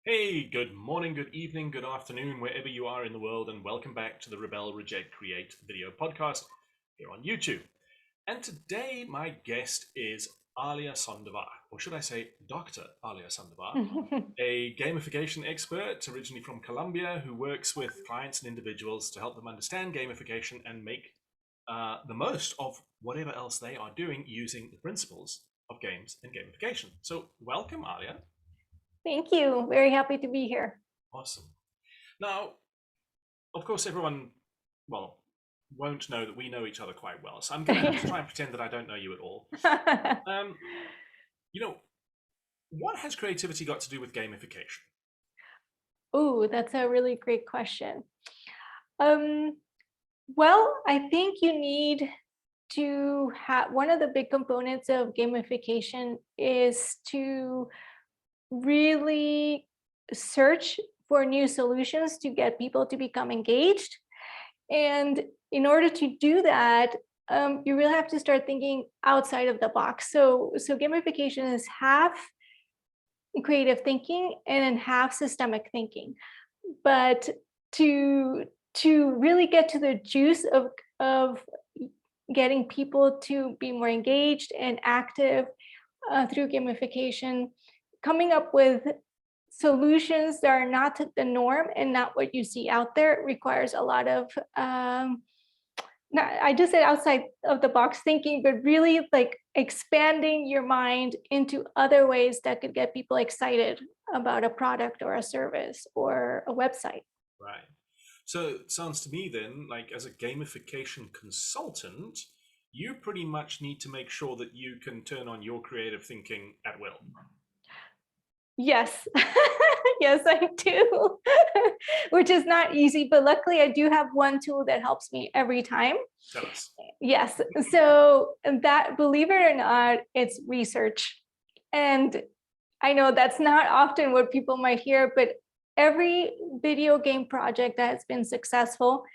Hey, good morning, good evening, good afternoon, wherever you are in the world, and welcome back to the Rebel Reject Create video podcast here on YouTube. And today, my guest is Alyea Sandovar, or should I say Dr. Alyea Sandovar, a gamification expert originally from Colombia who works with clients and individuals to help them understand gamification and make the most of whatever else they are doing using the principles of games and gamification. So, welcome, Alyea. Thank you. Very happy to be here. Awesome. Now, of course, everyone, well, won't know that we know each other quite well. So I'm going to have to try and pretend that I don't know you at all. Um, you know, what has creativity got to do with gamification? Ooh, that's a really great question. Um, well, I think you need to have one of the big components of gamification is to really search for new solutions to get people to become engaged. And in order to do that, you really have to start thinking outside of the box. So gamification is half creative thinking and then half systemic thinking. But to really get to the juice of getting people to be more engaged and active through gamification, coming up with solutions that are not the norm and not what you see out there requires a lot of I just said outside of the box thinking, but really like expanding your mind into other ways that could get people excited about a product or a service or a website. Right. So it sounds to me then like as a gamification consultant, you pretty much need to make sure that you can turn on your creative thinking at will. Yes, yes, I do, which is not easy, but luckily I do have one tool that helps me every time. Tell us. Yes, so that, believe it or not, it's research. And I know that's not often what people might hear, but every video game project that has been successful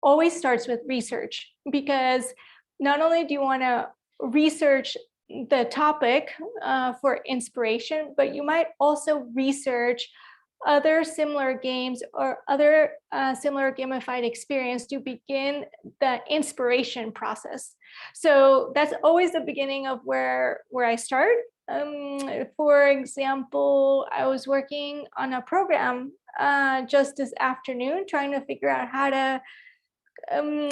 always starts with research, because not only do you want to research the topic for inspiration, but you might also research other similar games or other similar gamified experience to begin the inspiration process. So that's always the beginning of where I start. For example, I was working on a program just this afternoon, trying to figure out how to um,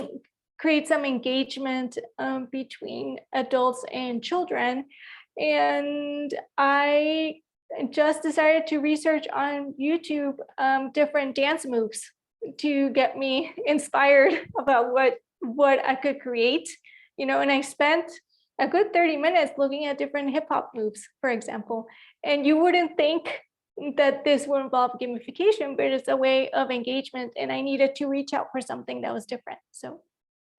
create some engagement between adults and children. And I just decided to research on YouTube different dance moves to get me inspired about what I could create, and I spent a good 30 minutes looking at different hip hop moves, for example. And you wouldn't think that this will involve gamification, but it's a way of engagement. And I needed to reach out for something that was different. So,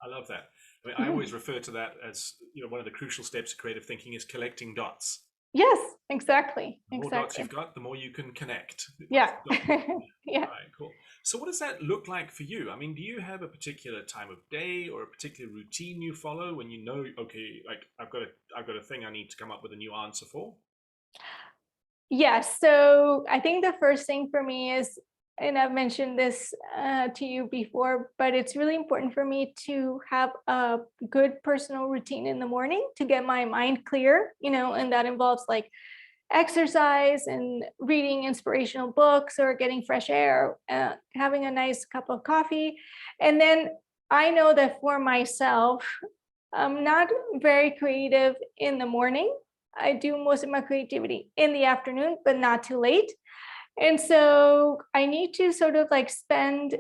I love that. I mean, I always refer to that as, one of the crucial steps of creative thinking is collecting dots. yes, exactly. The more dots you've got, the more you can connect. Yeah. All Yeah. right, cool. So what does that look like for you? I mean, do you have a particular time of day or a particular routine you follow when you know, okay, like I've got a thing I need to come up with a new answer for? Yes. So I think the first thing for me is, and I've mentioned this to you before, but it's really important for me to have a good personal routine in the morning to get my mind clear, and that involves like exercise and reading inspirational books or getting fresh air, having a nice cup of coffee. And then I know that for myself, I'm not very creative in the morning. I do most of my creativity in the afternoon, but not too late. And so I need to sort of like spend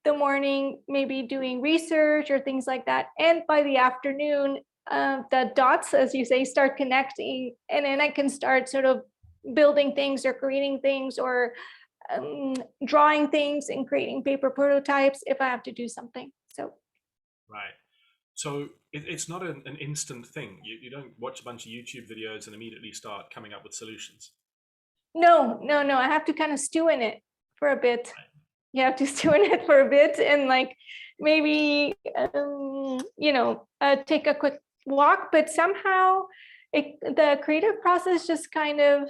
the morning maybe doing research or things like that. And by the afternoon, the dots, as you say, start connecting. And then I can start sort of building things or creating things or um, drawing things and creating paper prototypes if I have to do something. So, Right. So it's not an instant thing. You don't watch a bunch of YouTube videos and immediately start coming up with solutions. no, no, no, I have to kind of stew in it for a bit. Right. You have to stew in it for a bit and like maybe take a quick walk, but somehow the creative process just kind of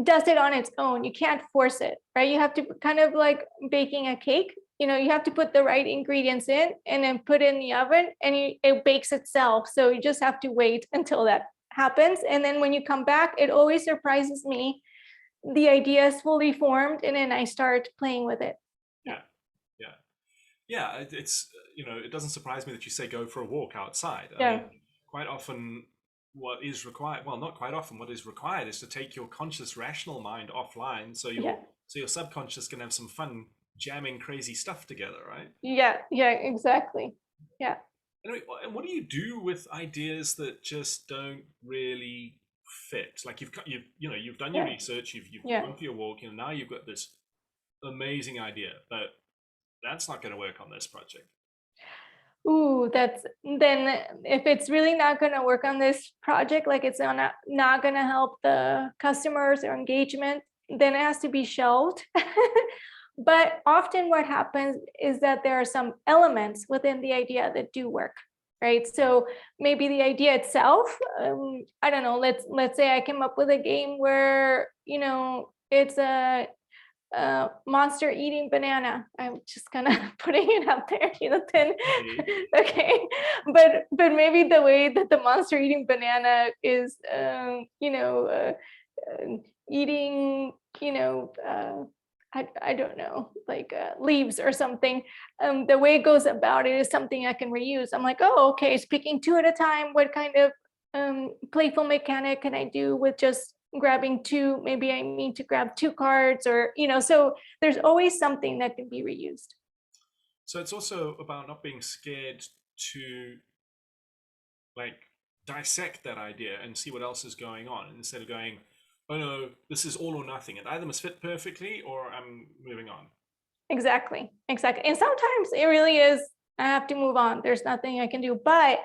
does it on its own. You can't force it, right? You have to kind of like baking a cake. You know, you have to put the right ingredients in and then put it in the oven, and it bakes itself. So you just have to wait until that happens. And then when you come back, it always surprises me. The idea is fully formed, and then I start playing with it. Yeah, yeah, yeah. It's it doesn't surprise me that you say go for a walk outside. I Yeah. mean, quite often what is required, well, not quite often, what is required is to take your conscious rational mind offline, so Yeah. your subconscious can have some fun jamming crazy stuff together, right? Yeah. Yeah. Exactly. Yeah. Anyway, and what do you do with ideas that just don't really fit? Like you've done your Yeah. research, you've Yeah. gone for your walk, now you've got this amazing idea, but that's not going to work on this project. Ooh, that's then if it's really not going to work on this project, like it's not going to help the customers or engagement, then it has to be shelved. But often what happens is that there are some elements within the idea that do work, right? So maybe the idea itself, I don't know, let's say I came up with a game where, it's a monster eating banana. I'm just kind of putting it out there, then okay. But maybe the way that the monster eating banana is, eating, I don't know, like leaves or something. The way it goes about it is something I can reuse. I'm like, oh, okay, it's picking two at a time. What kind of playful mechanic can I do with just grabbing two? Maybe I need to grab two cards, or so there's always something that can be reused. So it's also about not being scared to like dissect that idea and see what else is going on, instead of going, oh no, this is all or nothing. It either must fit perfectly or I'm moving on. Exactly. And sometimes it really is, I have to move on. There's nothing I can do. But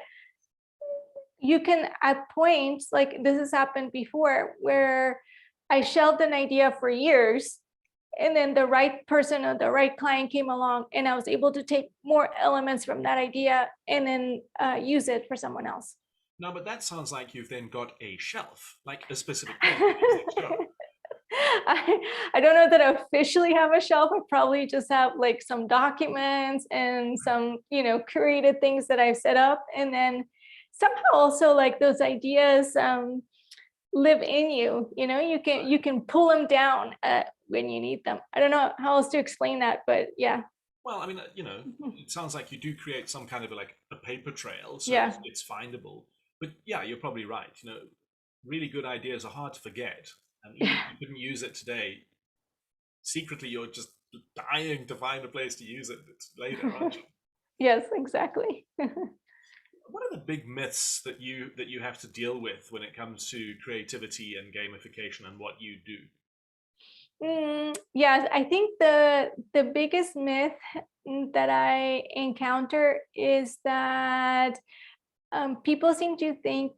you can, at points, like this has happened before, where I shelved an idea for years, and then the right person or the right client came along, and I was able to take more elements from that idea and then use it for someone else. No, but that sounds like you've then got a shelf, like a specific thing that is extra. I don't know that I officially have a shelf. I probably just have like some documents and some, curated things that I've set up. And then somehow also like those ideas live in you. You can pull them down when you need them. I don't know how else to explain that, but yeah. Well, I mean, it sounds like you do create some kind of like a paper trail, so Yeah. it's findable. But yeah, you're probably right. Really good ideas are hard to forget. And even if you couldn't use it today, secretly you're just dying to find a place to use it later, aren't you? Yes, exactly. What are the big myths that you have to deal with when it comes to creativity and gamification and what you do? Yes, I think the biggest myth that I encounter is that people seem to think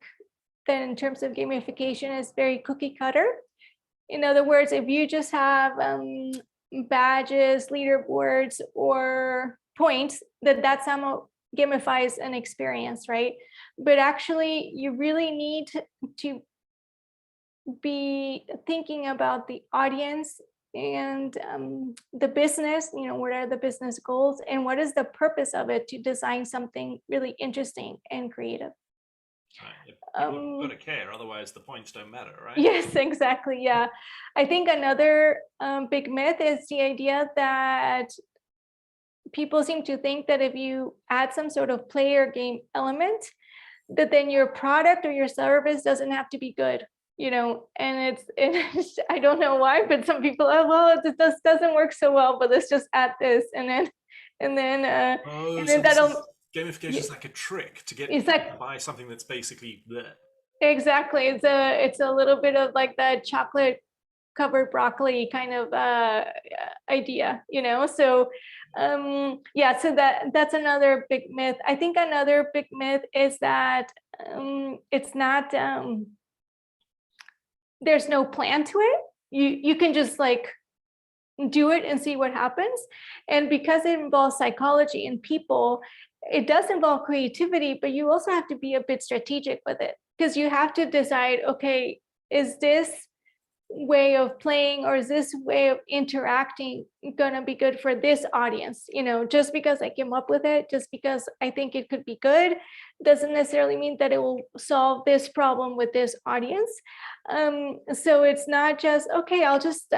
that in terms of gamification is very cookie cutter. In other words, if you just have badges, leaderboards, or points, that somehow gamifies an experience, right? But actually, you really need to be thinking about the audience and the business, what are the business goals and what is the purpose of it to design something really interesting and creative. Right. You've got to care, otherwise the points don't matter, right? Yes, exactly. Yeah. I think another big myth is the idea that people seem to think that if you add some sort of player game element, that then your product or your service doesn't have to be good, and it's I don't know why, but some people are, well, this doesn't work so well, but let's just add this, and then so that'll gamification is like a trick to get it's people like to buy something that's basically there. exactly, it's a little bit of like the chocolate covered broccoli kind of idea, so yeah, so that's another big myth. I think another big myth is that it's not there's no plan to it. You can just like do it and see what happens. And because it involves psychology and people, it does involve creativity, but you also have to be a bit strategic with it, because you have to decide, okay, is this way of playing or is this way of interacting going to be good for this audience? Just because I came up with it, just because I think it could be good, doesn't necessarily mean that it will solve this problem with this audience. So it's not just, okay, I'll just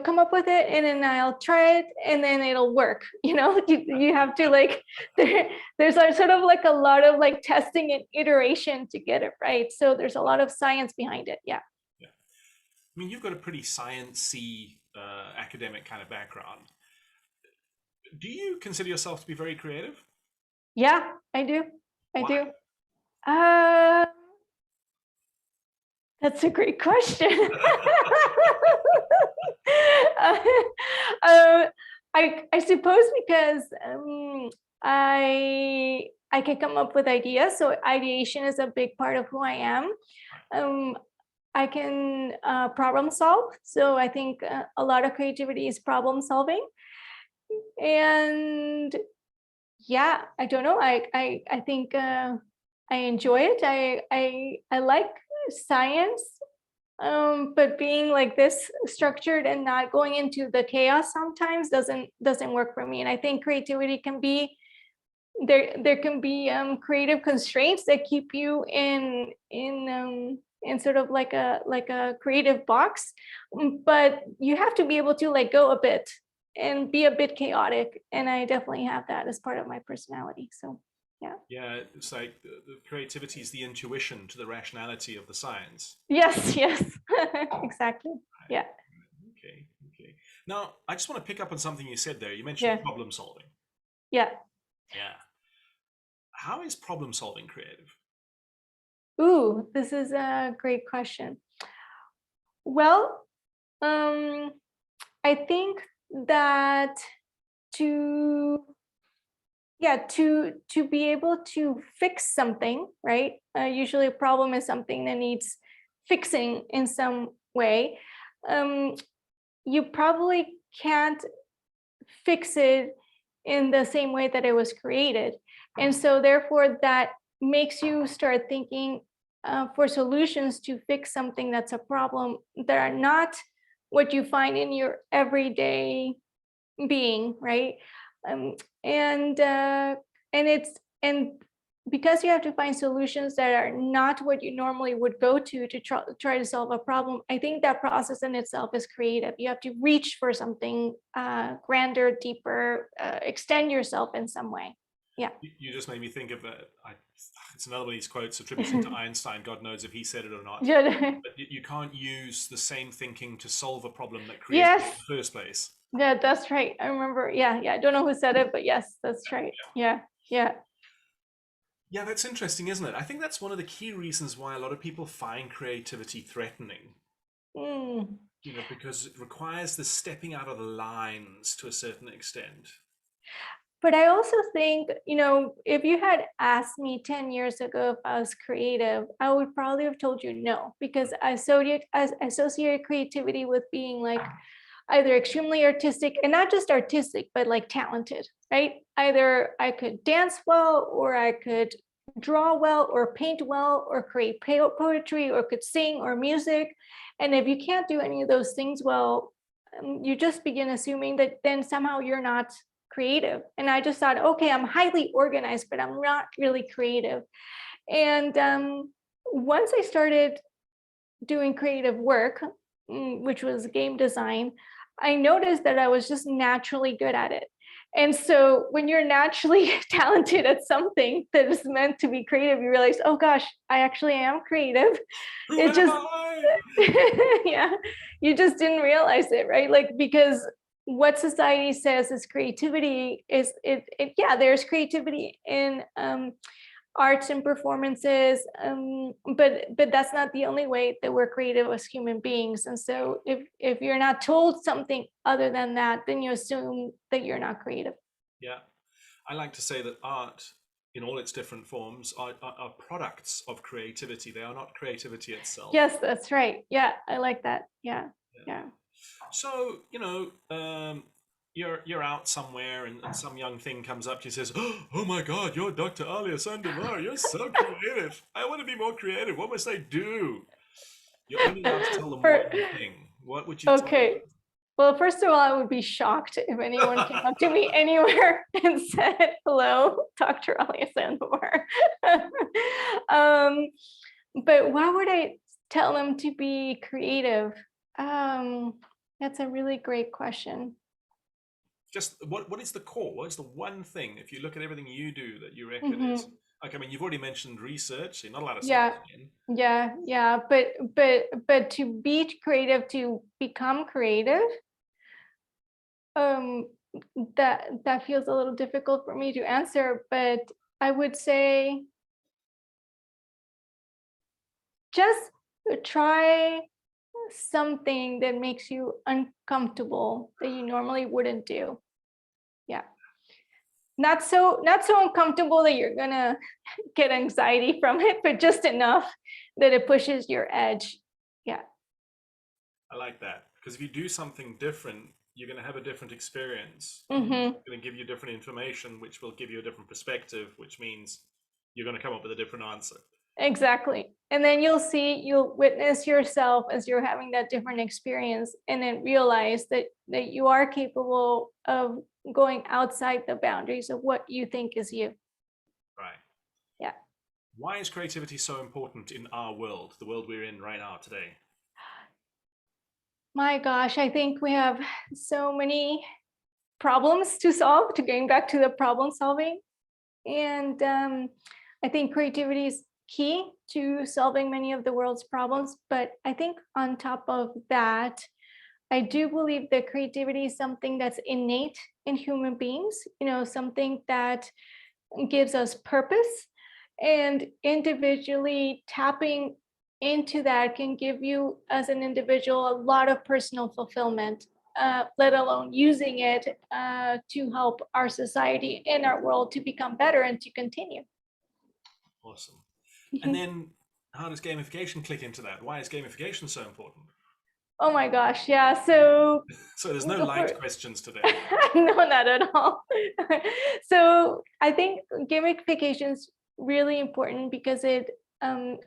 come up with it and then I'll try it and then it'll work. You have to there's sort of like a lot of like testing and iteration to get it right. So there's a lot of science behind it. Yeah. Yeah. I mean, you've got a pretty sciencey academic kind of background. Do you consider yourself to be very creative? Yeah, I do. I Why? do. That's a great question. I suppose because I can come up with ideas. So ideation is a big part of who I am. I can problem solve. So I think a lot of creativity is problem solving. And yeah, I don't know. I think I enjoy it. I like science. But being like this structured and not going into the chaos sometimes doesn't work for me. And I think creativity can be there can be creative constraints that keep you in sort of like a creative box, but you have to be able to let go a bit and be a bit chaotic. And I definitely have that as part of my personality. So yeah. Yeah, it's like the creativity is the intuition to the rationality of the science. Yes, exactly. Yeah. Okay. Now, I just want to pick up on something you said there. You mentioned problem solving. Yeah. Yeah. How is problem solving creative? Ooh, this is a great question. Well, I think that to be able to fix something, right? Usually a problem is something that needs fixing in some way. You probably can't fix it in the same way that it was created. And so therefore that makes you start thinking for solutions to fix something that's a problem that are not what you find in your everyday being, right? And because you have to find solutions that are not what you normally would go to try to solve a problem, I think that process in itself is creative. You have to reach for something grander, deeper, extend yourself in some way. Yeah. You just made me think of it's another one of these quotes attributed to Einstein. God knows if he said it or not. But you can't use the same thinking to solve a problem that created it in the first place. Yeah, that's right. I remember. Yeah. I don't know who said it, but yes, that's right. Yeah. Yeah, that's interesting, isn't it? I think that's one of the key reasons why a lot of people find creativity threatening. Because it requires the stepping out of the lines to a certain extent. But I also think, if you had asked me 10 years ago if I was creative, I would probably have told you no, because I associate creativity with being like either extremely artistic, and not just artistic, but like talented, right? Either I could dance well, or I could draw well, or paint well, or create poetry, or could sing or music. And if you can't do any of those things well, you just begin assuming that then somehow you're not creative. And I just thought, okay, I'm highly organized, but I'm not really creative. And once I started doing creative work, which was game design, I noticed that I was just naturally good at it. And so when you're naturally talented at something that is meant to be creative, you realize, oh gosh, I actually am creative. It just, yeah, you just didn't realize it, right? Like, because what society says is creativity is yeah, there's creativity in arts and performances, but that's not the only way that we're creative as human beings. And so if you're not told something other than that, then you assume that you're not creative. Yeah, I like to say that art in all its different forms are products of creativity. They are not creativity itself. Yes, that's right. Yeah, I like that. Yeah. So, you're out somewhere and some young thing comes up to you and says, oh my God, you're Dr. Alyea Sandovar. You're so creative. I want to be more creative. What must I do? You're only allowed to tell them For- one thing. What would you tell okay. Well, first of all, I would be shocked if anyone came up to me anywhere and said, "Hello, Dr. Alyea Sandovar." But why would I tell them to be creative? That's a really great question. Just what is the core? What is the one thing, if you look at everything you do, that you reckon is Mhm. like, I mean, you've already mentioned research, so you're not allowed to say Yeah, it again. yeah. But to be creative, to become creative, um, that feels a little difficult for me to answer. But I would say just try something that makes you uncomfortable that you normally wouldn't do. Yeah. Not so uncomfortable that you're gonna get anxiety from it, but just enough that it pushes your edge. Yeah. I like that, because if you do something different, you're going to have a different experience. Mm-hmm. It's going to give you different information, which will give you a different perspective, which means you're going to come up with a different answer. Exactly. And then you'll witness yourself as you're having that different experience, and then realize that you are capable of going outside the boundaries of what you think is you. Right. Yeah. Why is creativity so important in our world, the world we're in right now today? My gosh, I think we have so many problems to solve, to going back to the problem solving. And I think creativity is key to solving many of the world's problems. But I think on top of that, I do believe that creativity is something that's innate in human beings, something that gives us purpose. And individually tapping into that can give you, as an individual, a lot of personal fulfillment, let alone using it to help our society and our world to become better and to continue. Awesome. And then how does gamification click into that? Why is gamification so important? Oh my gosh, yeah. So So there's no light questions today. no, not at all. So I think gamification is really important because it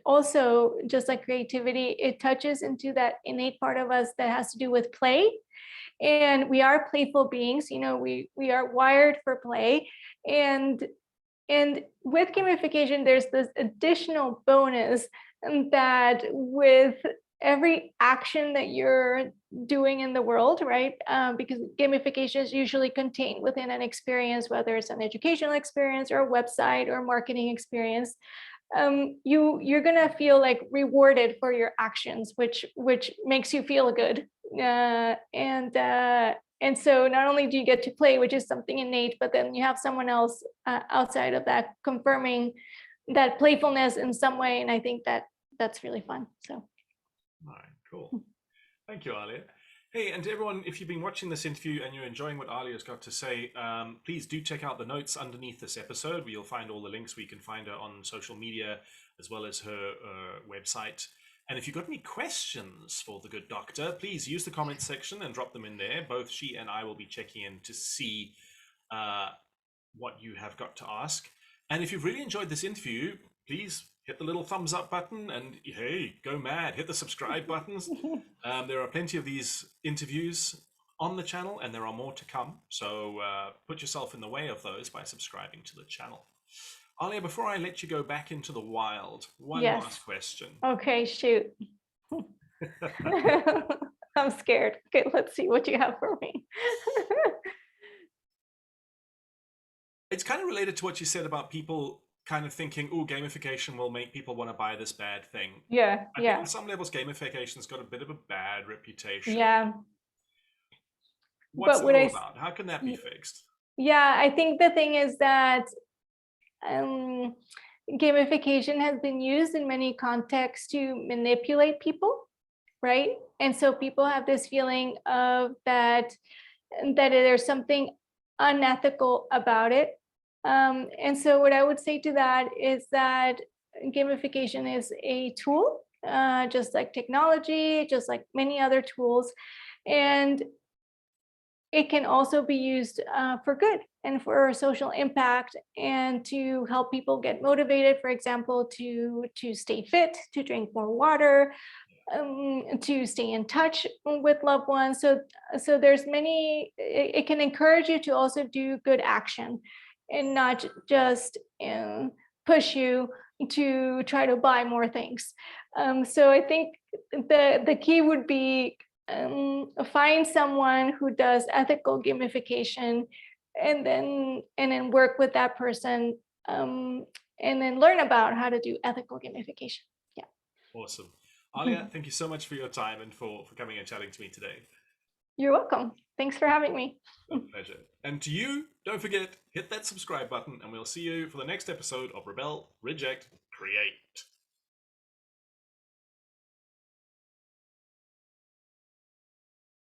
also, just like creativity, it touches into that innate part of us that has to do with play. And we are playful beings, we are wired for play. And with gamification, there's this additional bonus that with every action that you're doing in the world, right? Because gamification is usually contained within an experience, whether it's an educational experience or a website or marketing experience. You're gonna feel like rewarded for your actions, which makes you feel good. And so not only do you get to play, which is something innate, but then you have someone else outside of that confirming that playfulness in some way, and I think that's really fun. So. All right, cool. Thank you, Alyea. Hey, and to everyone, if you've been watching this interview and you're enjoying what Alya's got to say, please do check out the notes underneath this episode, where you'll find all the links where you can find her on social media, as well as her website. And if you've got any questions for the good doctor, please use the comments section and drop them in there. Both she and I will be checking in to see what you have got to ask. And if you've really enjoyed this interview, please hit the little thumbs up button and, hey, go mad, hit the subscribe buttons. There are plenty of these interviews on the channel, and there are more to come. So put yourself in the way of those by subscribing to the channel. Alyea, before I let you go back into the wild, one Yes. last question. Okay, shoot. I'm scared. Okay, let's see what you have for me. It's kind of related to what you said about people kind of thinking, oh, gamification will make people want to buy this bad thing. Yeah, I think on some levels, gamification's got a bit of a bad reputation. Yeah. What's But that all about? How can that be fixed? Yeah, I think the thing is that gamification has been used in many contexts to manipulate people, right? And so people have this feeling of that there's something unethical about it. And so what I would say to that is that gamification is a tool, just like technology, just like many other tools. And it can also be used for good and for social impact and to help people get motivated, for example, to stay fit, to drink more water, to stay in touch with loved ones. So there's many, it can encourage you to also do good action and not just push you to try to buy more things. So I think the key would be find someone who does ethical gamification and then work with that person, and then learn about how to do ethical gamification. Yeah. Awesome. Alyea, thank you so much for your time and for coming and chatting to me today. You're welcome. Thanks for having me. A pleasure. And to you, don't forget, hit that subscribe button and we'll see you for the next episode of Rebel, Reject, Create.